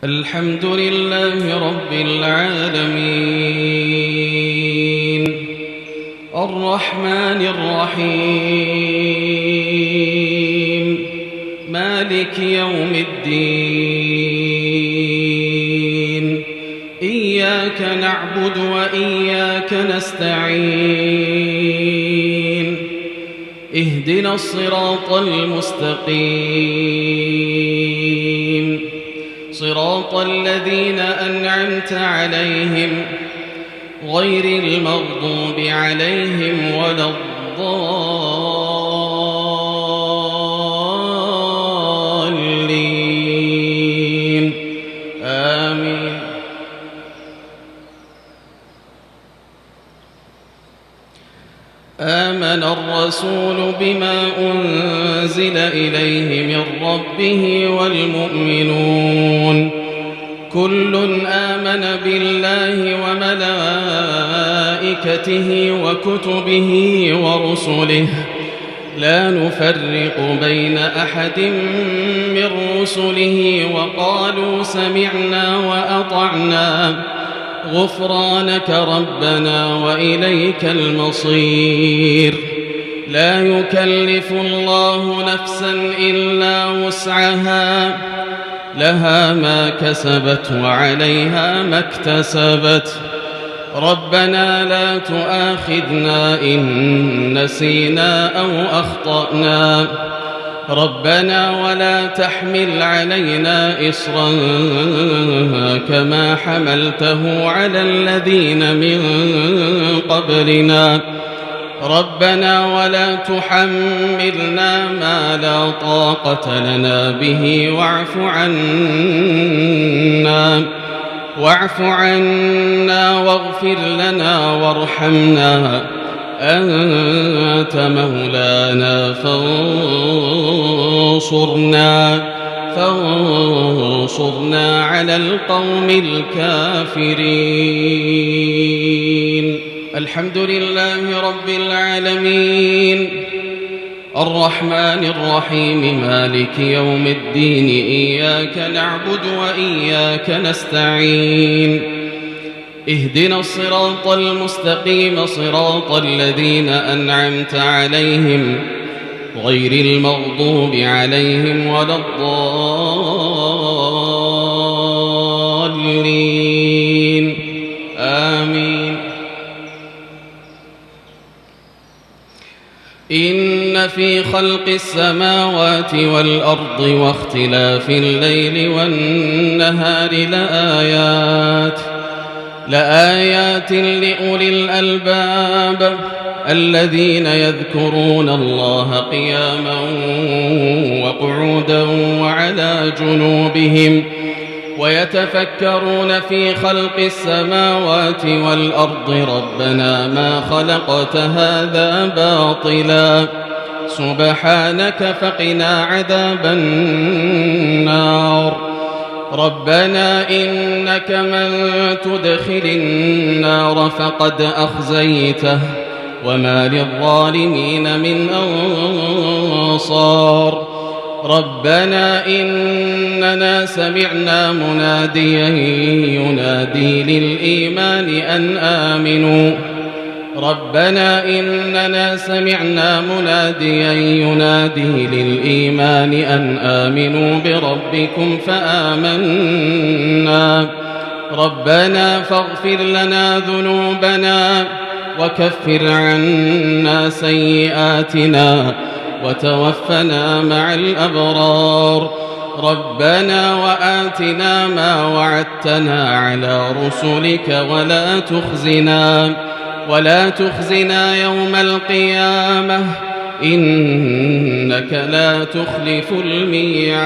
الحمد لله رب العالمين الرحمن الرحيم مالك يوم الدين إياك نعبد وإياك نستعين اهدنا الصراط المستقيم صراط الذين أنعمت عليهم غير المغضوب عليهم ولا الضالين آمين. آمن الرسول بما أنزل إليه من ربه والمؤمنون كل آمن بالله وملائكته وكتبه ورسله لا نفرق بين أحد من رسله وقالوا سمعنا وأطعنا غفرانك ربنا وإليك المصير. لا يكلف الله نفسا إلا وسعها لها ما كسبت وعليها ما اكتسبت ربنا لا تؤاخذنا إن نسينا أو أخطأنا ربنا ولا تحمل علينا إصرا كما حملته على الذين من قبلنا ربنا ولا تحملنا ما لا طاقة لنا به واعف عنا واغفر لنا وارحمنا أنت مولانا فانصرنا على القوم الكافرين. الحمد لله رب العالمين الرحمن الرحيم مالك يوم الدين إياك نعبد وإياك نستعين اهدنا الصراط المستقيم صراط الذين أنعمت عليهم غير المغضوب عليهم ولا الضالين آمين. إن في خلق السماوات والأرض واختلاف الليل والنهار لآيات لأولي الألباب الذين يذكرون الله قياما وقعودا وعلى جنوبهم ويتفكرون في خلق السماوات والأرض ربنا ما خلقت هذا باطلا سبحانك فقنا عذاب النار ربنا إنك من تدخل النار فقد أخزيته وما للظالمين من أنصار ربنا إننا سمعنا مناديا ينادي للإيمان أن آمنوا ربنا إننا سمعنا مناديا ينادي للإيمان أن آمنوا بربكم فآمنا ربنا فاغفر لنا ذنوبنا وكفر عنا سيئاتنا وتوفنا مع الأبرار ربنا وآتنا ما وعدتنا على رسلك ولا تخزنا يوم القيامة إنك لا تخلف الميعاد.